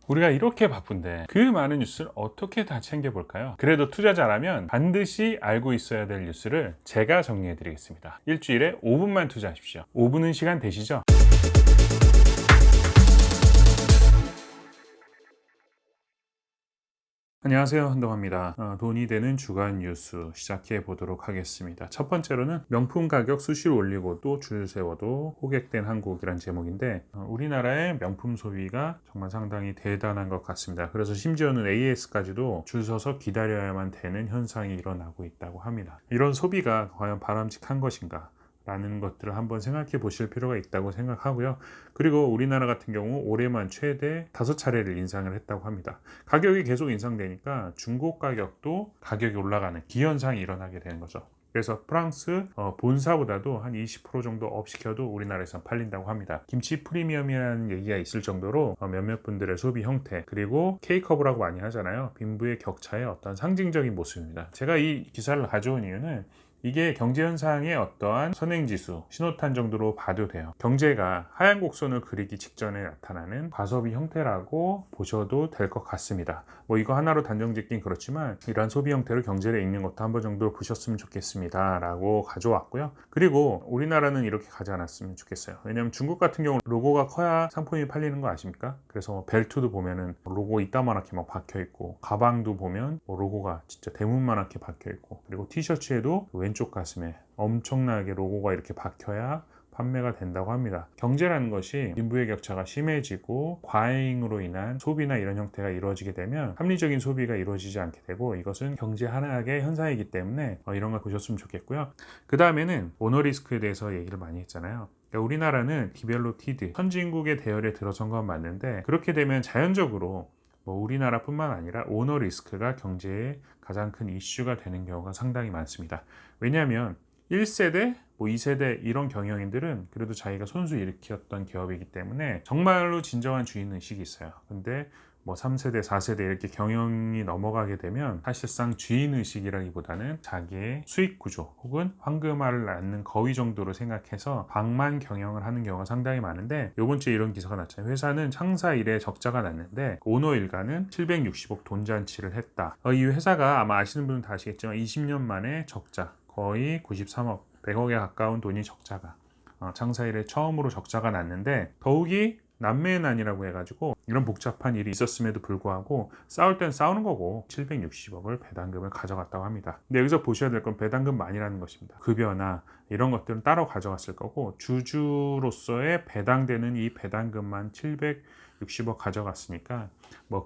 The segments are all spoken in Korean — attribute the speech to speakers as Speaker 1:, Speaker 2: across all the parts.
Speaker 1: 우리가 이렇게 바쁜데 그 많은 뉴스를 어떻게 다 챙겨볼까요? 그래도 투자자라면 반드시 알고 있어야 될 뉴스를 제가 정리해 드리겠습니다. 일주일에 5분만 투자하십시오. 5분은 시간 되시죠? 안녕하세요, 한동화입니다. 돈이 되는 주간 뉴스 시작해 보도록 하겠습니다. 첫 번째로는 명품 가격 수시로 올리고 또 줄 세워도 호객된 한국이란 제목인데, 우리나라의 명품 소비가 정말 상당히 대단한 것 같습니다. 그래서 심지어는 AS까지도 줄 서서 기다려야만 되는 현상이 일어나고 있다고 합니다. 이런 소비가 과연 바람직한 것인가? 라는 것들을 한번 생각해 보실 필요가 있다고 생각하고요. 그리고 우리나라 같은 경우 올해만 최대 5차례를 인상을 했다고 합니다. 가격이 계속 인상되니까 중고 가격도 가격이 올라가는 기현상이 일어나게 되는 거죠. 그래서 프랑스 본사보다도 한 20% 정도 업 시켜도 우리나라에서 팔린다고 합니다. 김치 프리미엄이라는 얘기가 있을 정도로 몇몇 분들의 소비 형태, 그리고 K컵이라고 많이 하잖아요. 빈부의 격차의 어떤 상징적인 모습입니다. 제가 이 기사를 가져온 이유는 이게 경제현상의 어떠한 선행지수, 신호탄 정도로 봐도 돼요. 경제가 하얀 곡선을 그리기 직전에 나타나는 과소비 형태라고 보셔도 될 것 같습니다. 뭐 이거 하나로 단정 짓긴 그렇지만 이러한 소비 형태를 경제를 읽는 것도 한 번 정도 보셨으면 좋겠습니다 라고 가져왔고요. 그리고 우리나라는 이렇게 가지 않았으면 좋겠어요. 왜냐하면 중국 같은 경우 로고가 커야 상품이 팔리는 거 아십니까? 그래서 벨트도 보면은 로고 이따만하게 막 박혀 있고, 가방도 보면 로고가 진짜 대문만하게 박혀 있고, 그리고 티셔츠에도 왼쪽 가슴에 엄청나게 로고가 이렇게 박혀야 판매가 된다고 합니다. 경제라는 것이 빈부의 격차가 심해지고 과잉으로 인한 소비나 이런 형태가 이루어지게 되면 합리적인 소비가 이루어지지 않게 되고, 이것은 경제 하나의 현상이기 때문에 이런 걸 보셨으면 좋겠고요. 그 다음에는 오너 리스크에 대해서 얘기를 많이 했잖아요. 우리나라는 디벨롭티드 선진국의 대열에 들어선 건 맞는데, 그렇게 되면 자연적으로 우리나라뿐만 아니라 오너 리스크가 경제의 가장 큰 이슈가 되는 경우가 상당히 많습니다. 왜냐하면 1세대, 2세대 이런 경영인들은 그래도 자기가 손수 일으켰던 기업이기 때문에 정말로 진정한 주인의식이 있어요. 근데 3세대, 4세대 이렇게 경영이 넘어가게 되면 사실상 주인의식이라기보다는 자기의 수익 구조 혹은 황금알을 낳는 거위 정도로 생각해서 방만 경영을 하는 경우가 상당히 많은데, 요번 주에 이런 기사가 났잖아요. 회사는 창사 이래 적자가 났는데 오너 일가는 760억 돈잔치를 했다. 이 회사가 아마 아시는 분은 다 아시겠지만 20년 만에 적자, 거의 93억, 100억에 가까운 돈이 적자가 창사 이래 처음으로 적자가 났는데, 더욱이 남매의 난이라고 해가지고 이런 복잡한 일이 있었음에도 불구하고 싸울 땐 싸우는 거고 760억을 배당금을 가져갔다고 합니다. 근데 여기서 보셔야 될 건 배당금만이라는 것입니다. 급여나 이런 것들은 따로 가져갔을 거고, 주주로서의 배당되는 이 배당금만 760억 가져갔으니까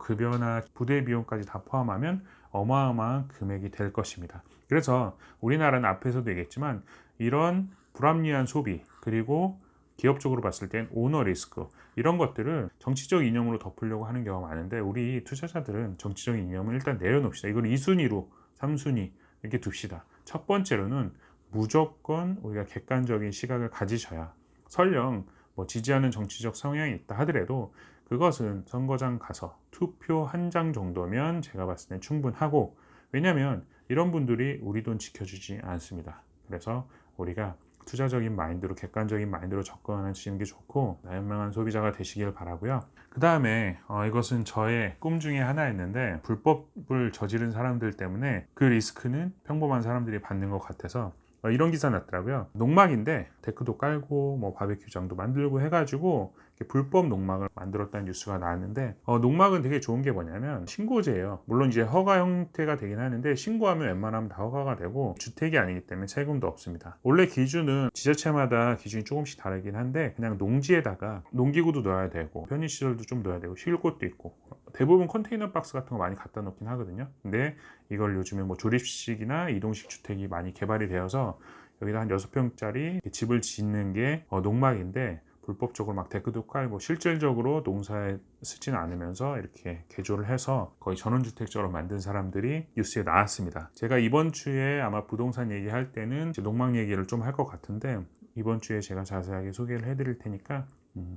Speaker 1: 급여나 부대 비용까지 다 포함하면 어마어마한 금액이 될 것입니다. 그래서 우리나라는 앞에서도 얘기했지만 이런 불합리한 소비, 그리고 기업적으로 봤을 땐 오너 리스크, 이런 것들을 정치적 이념으로 덮으려고 하는 경우가 많은데, 우리 투자자들은 정치적인 이념을 일단 내려놓읍시다. 이걸 2순위로 3순위 이렇게 둡시다. 첫 번째로는 무조건 우리가 객관적인 시각을 가지셔야, 설령 지지하는 정치적 성향이 있다 하더라도 그것은 선거장 가서 투표 한 장 정도면 제가 봤을 때 충분하고, 왜냐하면 이런 분들이 우리 돈 지켜주지 않습니다. 그래서 우리가 투자적인 마인드로, 객관적인 마인드로 접근하시는 게 좋고, 현명한 소비자가 되시길 바라고요. 그 다음에 이것은 저의 꿈 중에 하나였는데, 불법을 저지른 사람들 때문에 그 리스크는 평범한 사람들이 받는 것 같아서 이런 기사 났더라고요. 농막인데 데크도 깔고 바베큐장도 만들고 해가지고 불법 농막을 만들었다는 뉴스가 나왔는데, 농막은 되게 좋은 게 뭐냐면 신고제예요. 물론 이제 허가 형태가 되긴 하는데, 신고하면 웬만하면 다 허가가 되고 주택이 아니기 때문에 세금도 없습니다. 원래 기준은 지자체마다 기준이 조금씩 다르긴 한데, 그냥 농지에다가 농기구도 넣어야 되고 편의시설도 좀 넣어야 되고 쉴 곳도 있고, 대부분 컨테이너 박스 같은 거 많이 갖다 놓긴 하거든요. 근데 이걸 요즘에 조립식이나 이동식 주택이 많이 개발이 되어서 여기다 한 6평짜리 집을 짓는 게 농막인데, 불법적으로 데크도 깔고 실질적으로 농사에 쓰지는 않으면서 이렇게 개조를 해서 거의 전원주택처럼 만든 사람들이 뉴스에 나왔습니다. 제가 이번 주에 아마 부동산 얘기할 때는 농막 얘기를 좀 할 것 같은데, 이번 주에 제가 자세하게 소개를 해드릴 테니까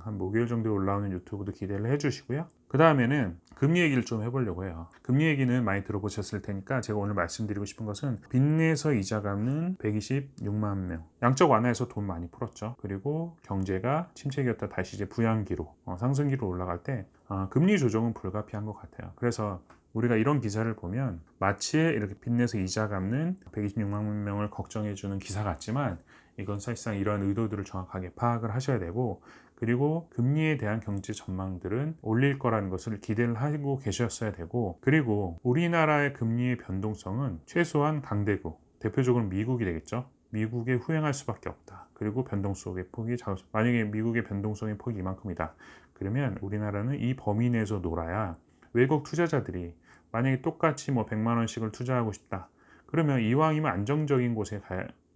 Speaker 1: 한 목요일 정도에 올라오는 유튜브도 기대를 해주시고요. 그 다음에는 금리 얘기를 좀 해보려고 해요. 금리 얘기는 많이 들어보셨을 테니까 제가 오늘 말씀드리고 싶은 것은, 빚내서 이자 갚는 126만 명, 양적 완화해서 돈 많이 풀었죠. 그리고 경제가 침체기였다 다시 이제 부양기로, 상승기로 올라갈 때 금리 조정은 불가피한 것 같아요. 그래서 우리가 이런 기사를 보면 마치 이렇게 빚내서 이자 갚는 126만 명을 걱정해주는 기사 같지만 이건 사실상 이런 의도들을 정확하게 파악을 하셔야 되고, 그리고 금리에 대한 경제 전망들은 올릴 거라는 것을 기대를 하고 계셨어야 되고, 그리고 우리나라의 금리의 변동성은 최소한 강대국, 대표적으로 미국이 되겠죠. 미국에 후행할 수밖에 없다. 그리고 변동성의 폭이 만약에 미국의 변동성의 폭이 이만큼이다. 그러면 우리나라는 이 범위 내에서 놀아야 외국 투자자들이 만약에 똑같이 뭐 100만 원씩을 투자하고 싶다. 그러면 이왕이면 안정적인 곳에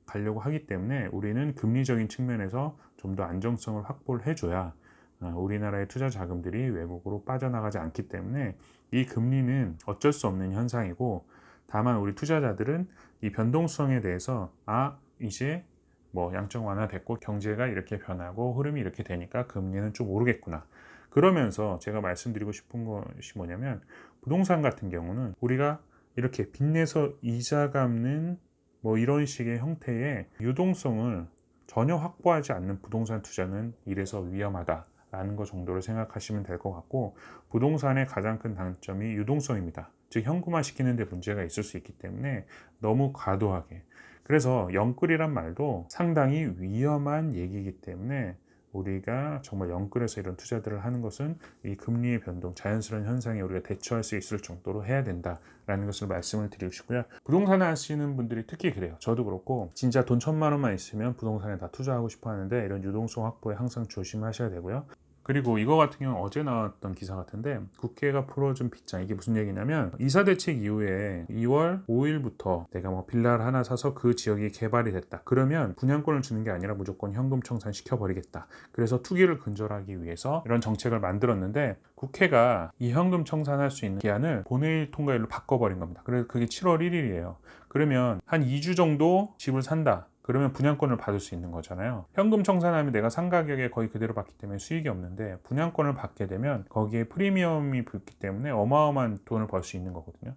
Speaker 1: 가려고 하기 때문에 우리는 금리적인 측면에서 좀 더 안정성을 확보를 해줘야 우리나라의 투자 자금들이 외국으로 빠져나가지 않기 때문에 이 금리는 어쩔 수 없는 현상이고, 다만 우리 투자자들은 이 변동성에 대해서 이제 뭐 양적 완화됐고 경제가 이렇게 변하고 흐름이 이렇게 되니까 금리는 좀 오르겠구나. 그러면서 제가 말씀드리고 싶은 것이 뭐냐면, 부동산 같은 경우는 우리가 이렇게 빚내서 이자 갚는 뭐 이런 식의 형태의 유동성을 전혀 확보하지 않는 부동산 투자는 이래서 위험하다라는 것 정도로 생각하시면 될 것 같고, 부동산의 가장 큰 단점이 유동성입니다. 즉 현금화 시키는 데 문제가 있을 수 있기 때문에 너무 과도하게, 그래서 영끌이란 말도 상당히 위험한 얘기이기 때문에 우리가 정말 영끌에서 이런 투자들을 하는 것은 이 금리의 변동, 자연스러운 현상에 우리가 대처할 수 있을 정도로 해야 된다라는 것을 말씀을 드리고 싶고요. 부동산 하시는 분들이 특히 그래요. 저도 그렇고 진짜 돈 1,000만 원만 있으면 부동산에 다 투자하고 싶어 하는데 이런 유동성 확보에 항상 조심하셔야 되고요. 그리고 이거 같은 경우는 어제 나왔던 기사 같은데, 국회가 풀어준 빗장, 이게 무슨 얘기냐면 이사 대책 이후에 2월 5일부터 내가 뭐 빌라를 하나 사서 그 지역이 개발이 됐다. 그러면 분양권을 주는 게 아니라 무조건 현금 청산 시켜버리겠다. 그래서 투기를 근절하기 위해서 이런 정책을 만들었는데, 국회가 이 현금 청산할 수 있는 기한을 본회의 통과일로 바꿔버린 겁니다. 그래서 그게 7월 1일이에요. 그러면 한 2주 정도 집을 산다. 그러면 분양권을 받을 수 있는 거잖아요. 현금 청산하면 내가 산 가격에 거의 그대로 받기 때문에 수익이 없는데, 분양권을 받게 되면 거기에 프리미엄이 붙기 때문에 어마어마한 돈을 벌 수 있는 거거든요.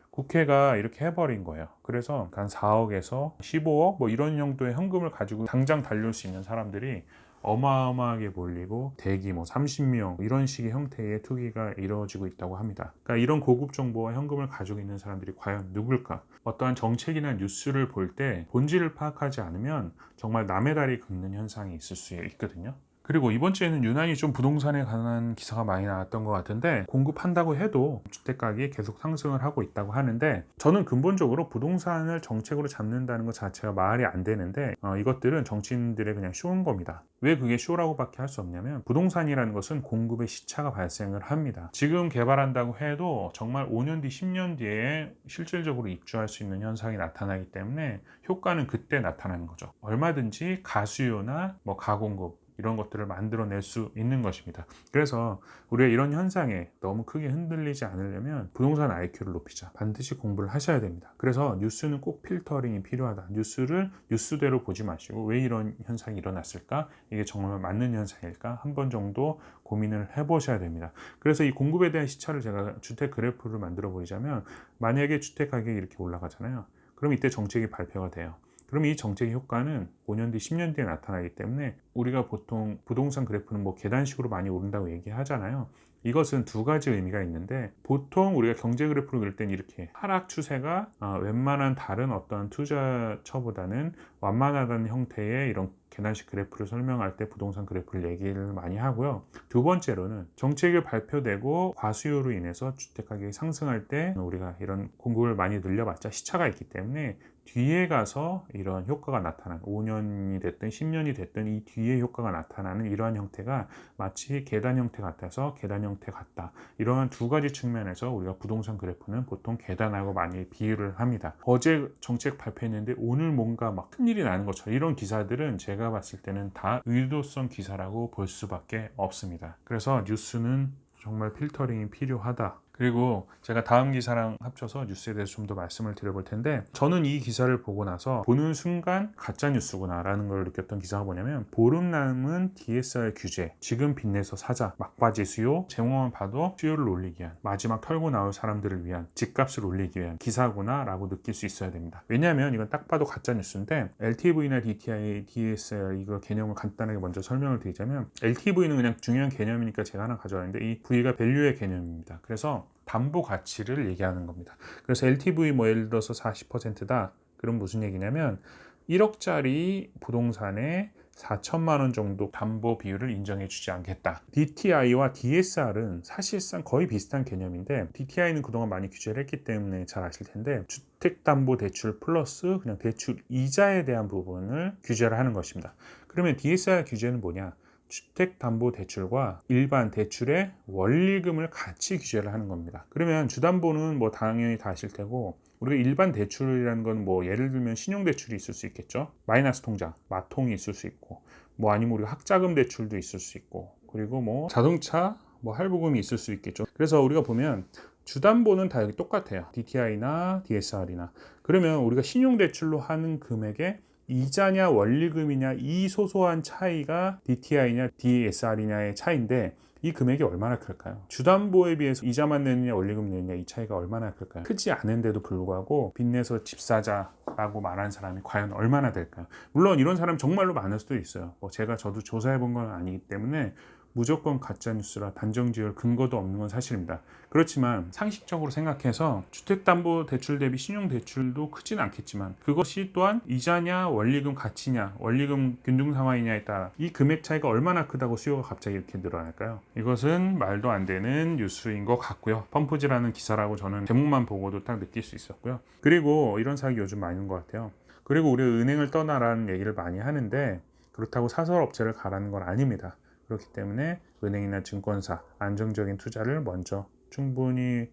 Speaker 1: 국회가 이렇게 해버린 거예요. 그래서 한 4억에서 15억 뭐 이런 정도의 현금을 가지고 당장 달려올 수 있는 사람들이 어마어마하게 몰리고 대기 뭐 30명 이런 식의 형태의 투기가 이루어지고 있다고 합니다. 그러니까 이런 고급 정보와 현금을 가지고 있는 사람들이 과연 누굴까? 어떠한 정책이나 뉴스를 볼 때 본질을 파악하지 않으면 정말 남의 다리 긁는 현상이 있을 수 있거든요. 그리고 이번 주에는 유난히 좀 부동산에 관한 기사가 많이 나왔던 것 같은데, 공급한다고 해도 주택가격이 계속 상승을 하고 있다고 하는데, 저는 근본적으로 부동산을 정책으로 잡는다는 것 자체가 말이 안 되는데, 이것들은 정치인들의 그냥 쇼인 겁니다. 왜 그게 쇼라고밖에 할 수 없냐면, 부동산이라는 것은 공급의 시차가 발생을 합니다. 지금 개발한다고 해도 정말 5년 뒤 10년 뒤에 실질적으로 입주할 수 있는 현상이 나타나기 때문에 효과는 그때 나타나는 거죠. 얼마든지 가수요나 뭐 가공급 이런 것들을 만들어낼 수 있는 것입니다. 그래서 우리가 이런 현상에 너무 크게 흔들리지 않으려면 부동산 IQ를 높이자. 반드시 공부를 하셔야 됩니다. 그래서 뉴스는 꼭 필터링이 필요하다. 뉴스를 뉴스대로 보지 마시고 왜 이런 현상이 일어났을까? 이게 정말 맞는 현상일까? 한 번 정도 고민을 해보셔야 됩니다. 그래서 이 공급에 대한 시차를 제가 주택 그래프를 만들어 보이자면, 만약에 주택 가격이 이렇게 올라가잖아요. 그럼 이때 정책이 발표가 돼요. 그럼 이 정책의 효과는 5년 뒤, 10년 뒤에 나타나기 때문에 우리가 보통 부동산 그래프는 뭐 계단식으로 많이 오른다고 얘기하잖아요. 이것은 두 가지 의미가 있는데, 보통 우리가 경제 그래프를 그릴 땐 이렇게 하락 추세가 웬만한 다른 어떤 투자처보다는 완만하다는 형태의 이런 계단식 그래프를 설명할 때 부동산 그래프를 얘기를 많이 하고요. 두 번째로는 정책이 발표되고 과수요로 인해서 주택가격이 상승할 때 우리가 이런 공급을 많이 늘려봤자 시차가 있기 때문에 뒤에 가서 이런 효과가 나타나는, 5년이 됐든 10년이 됐든 이 뒤에 효과가 나타나는 이러한 형태가 마치 계단 형태 같아서 계단 형태 같다. 이러한 두 가지 측면에서 우리가 부동산 그래프는 보통 계단하고 많이 비유를 합니다. 어제 정책 발표했는데 오늘 뭔가 막 큰일이 나는 것처럼, 이런 기사들은 제가 봤을 때는 다 의도성 기사라고 볼 수밖에 없습니다. 그래서 뉴스는 정말 필터링이 필요하다. 그리고 제가 다음 기사랑 합쳐서 뉴스에 대해서 좀 더 말씀을 드려볼 텐데, 저는 이 기사를 보고 나서 보는 순간 가짜 뉴스구나 라는 걸 느꼈던 기사가 뭐냐면, 보름 남은 DSR 규제, 지금 빚내서 사자, 막바지 수요, 제목만 봐도 수요를 올리기 위한, 마지막 털고 나올 사람들을 위한, 집값을 올리기 위한 기사구나 라고 느낄 수 있어야 됩니다. 왜냐하면 이건 딱 봐도 가짜 뉴스인데, LTV나 DTI, DSR 이거 개념을 간단하게 먼저 설명을 드리자면, LTV는 그냥 중요한 개념이니까 제가 하나 가져왔는데, 이 V가 밸류의 개념입니다. 그래서 담보 가치를 얘기하는 겁니다. 그래서 LTV 뭐 예를 들어서 40%다. 그럼 무슨 얘기냐면 1억짜리 부동산에 4천만 원 정도 담보 비율을 인정해 주지 않겠다. DTI와 DSR은 사실상 거의 비슷한 개념인데, DTI는 그동안 많이 규제를 했기 때문에 잘 아실 텐데, 주택담보대출 플러스 그냥 대출 이자에 대한 부분을 규제를 하는 것입니다. 그러면 DSR 규제는 뭐냐? 주택담보대출과 일반 대출의 원리금을 같이 규제를 하는 겁니다. 그러면 주담보는 뭐 당연히 다 아실 테고, 우리가 일반 대출이라는 건 뭐 예를 들면 신용대출이 있을 수 있겠죠. 마이너스 통장, 마통이 있을 수 있고, 뭐 아니면 우리가 학자금 대출도 있을 수 있고, 그리고 뭐 자동차 뭐 할부금이 있을 수 있겠죠. 그래서 우리가 보면 주담보는 다 여기 똑같아요. DTI나 DSR이나. 그러면 우리가 신용대출로 하는 금액에 이자냐 원리금이냐 이 소소한 차이가 DTI냐 DSR이냐의 차이인데, 이 금액이 얼마나 클까요? 주담보에 비해서 이자만 내느냐 원리금 내느냐 이 차이가 얼마나 클까요? 크지 않은데도 불구하고 빚내서 집 사자라고 말하는 사람이 과연 얼마나 될까요? 물론 이런 사람 정말로 많을 수도 있어요. 저도 조사해 본 건 아니기 때문에 무조건 가짜뉴스라 단정지을 근거도 없는 건 사실입니다. 그렇지만 상식적으로 생각해서 주택담보대출 대비 신용대출도 크진 않겠지만, 그것이 또한 이자냐 원리금 가치냐 원리금 균등 상황이냐에 따라 이 금액 차이가 얼마나 크다고 수요가 갑자기 이렇게 늘어날까요? 이것은 말도 안 되는 뉴스인 것 같고요. 펌프지라는 기사라고 저는 제목만 보고도 딱 느낄 수 있었고요. 그리고 이런 사기 요즘 많은 것 같아요. 그리고 우리가 은행을 떠나라는 얘기를 많이 하는데, 그렇다고 사설업체를 가라는 건 아닙니다. 그렇기 때문에 은행이나 증권사 안정적인 투자를 먼저 충분히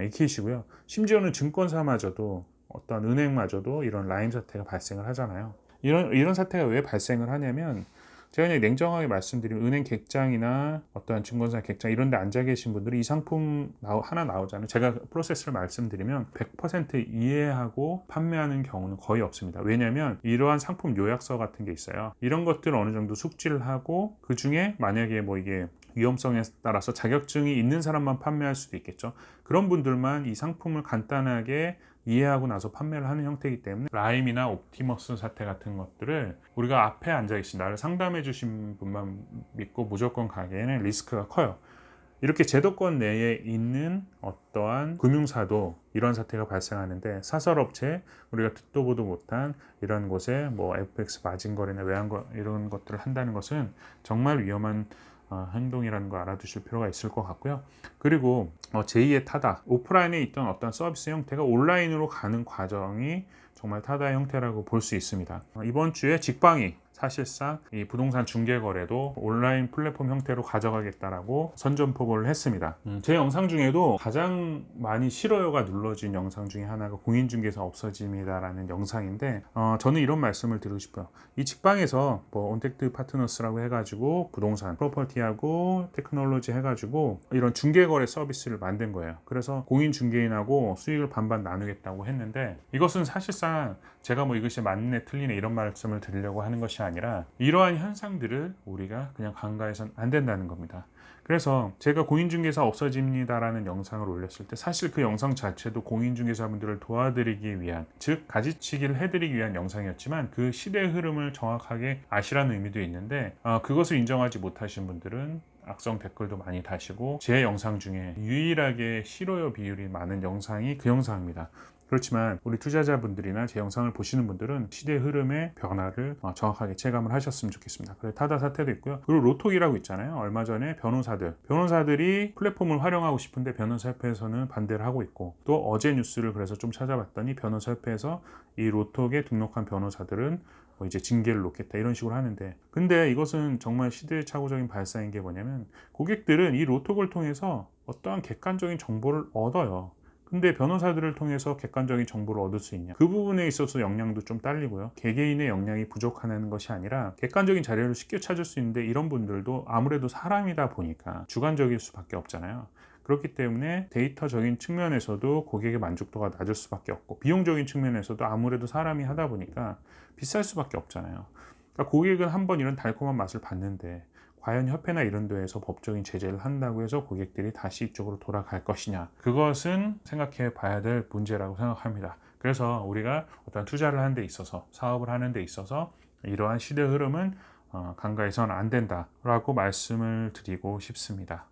Speaker 1: 익히시고요. 심지어는 증권사마저도, 어떤 은행마저도 이런 라임 사태가 발생을 하잖아요. 이런 사태가 왜 발생을 하냐면, 제가 그냥 냉정하게 말씀드리면, 은행 객장이나 어떠한 증권사 객장 이런 데 앉아 계신 분들이 이 상품 하나 나오잖아요. 제가 프로세스를 말씀드리면 100% 이해하고 판매하는 경우는 거의 없습니다. 왜냐하면 이러한 상품 요약서 같은 게 있어요. 이런 것들을 어느 정도 숙지를 하고, 그 중에 만약에 뭐 이게 위험성에 따라서 자격증이 있는 사람만 판매할 수도 있겠죠. 그런 분들만 이 상품을 간단하게 이해하고 나서 판매를 하는 형태이기 때문에, 라임이나 옵티머스 사태 같은 것들을 우리가 앞에 앉아 계신 나를 상담해 주신 분만 믿고 무조건 가기에는 리스크가 커요. 이렇게 제도권 내에 있는 어떠한 금융사도 이런 사태가 발생하는데, 사설업체, 우리가 듣도 보도 못한 이런 곳에 뭐 FX 마진거래나 외환거 이런 것들을 한다는 것은 정말 위험한 행동이라는 거 알아두실 필요가 있을 것 같고요. 그리고 제2의 타다, 오프라인에 있던 어떤 서비스 형태가 온라인으로 가는 과정이 정말 타다의 형태라고 볼 수 있습니다. 이번 주에 직방이 사실상 이 부동산 중개 거래도 온라인 플랫폼 형태로 가져가겠다라고 선전포고를 했습니다. 제 영상 중에도 가장 많이 싫어요가 눌러진 영상 중에 하나가 공인중개사 없어집니다라는 영상인데, 저는 이런 말씀을 드리고 싶어요. 이 직방에서 뭐 온택트 파트너스라고 해가지고 부동산 프로퍼티하고 테크놀로지 해가지고 이런 중개거래 서비스를 만든 거예요. 그래서 공인중개인하고 수익을 반반 나누겠다고 했는데, 이것은 사실상 제가 뭐 이것이 맞네 틀리네 이런 말씀을 드리려고 하는 것이 아니라, 이러한 현상들을 우리가 그냥 간과해서는 안 된다는 겁니다. 그래서 제가 공인중개사 없어집니다라는 영상을 올렸을 때, 사실 그 영상 자체도 공인중개사분들을 도와드리기 위한, 즉 가지치기를 해드리기 위한 영상이었지만, 그 시대의 흐름을 정확하게 아시라는 의미도 있는데, 그것을 인정하지 못하신 분들은 악성 댓글도 많이 다시고, 제 영상 중에 유일하게 싫어요 비율이 많은 영상이 그 영상입니다. 그렇지만 우리 투자자분들이나 제 영상을 보시는 분들은 시대의 흐름의 변화를 정확하게 체감을 하셨으면 좋겠습니다. 그래서 타다 사태도 있고요. 그리고 로톡이라고 있잖아요. 얼마 전에 변호사들이 플랫폼을 활용하고 싶은데 변호사협회에서는 반대를 하고 있고, 또 어제 뉴스를 그래서 좀 찾아봤더니 변호사협회에서 이 로톡에 등록한 변호사들은 이제 징계를 놓겠다 이런 식으로 하는데, 근데 이것은 정말 시대착오적인 발상인 게 뭐냐면, 고객들은 이 로톡을 통해서 어떠한 객관적인 정보를 얻어요. 근데 변호사들을 통해서 객관적인 정보를 얻을 수 있냐, 그 부분에 있어서 역량도 좀 딸리고요. 개개인의 역량이 부족하는 것이 아니라 객관적인 자료를 쉽게 찾을 수 있는데, 이런 분들도 아무래도 사람이다 보니까 주관적일 수밖에 없잖아요. 그렇기 때문에 데이터적인 측면에서도 고객의 만족도가 낮을 수밖에 없고, 비용적인 측면에서도 아무래도 사람이 하다 보니까 비쌀 수밖에 없잖아요. 그러니까 고객은 한번 이런 달콤한 맛을 봤는데 과연 협회나 이런 데에서 법적인 제재를 한다고 해서 고객들이 다시 이쪽으로 돌아갈 것이냐, 그것은 생각해 봐야 될 문제라고 생각합니다. 그래서 우리가 어떤 투자를 하는 데 있어서, 사업을 하는 데 있어서 이러한 시대 흐름은 간과해서는 안 된다라고 말씀을 드리고 싶습니다.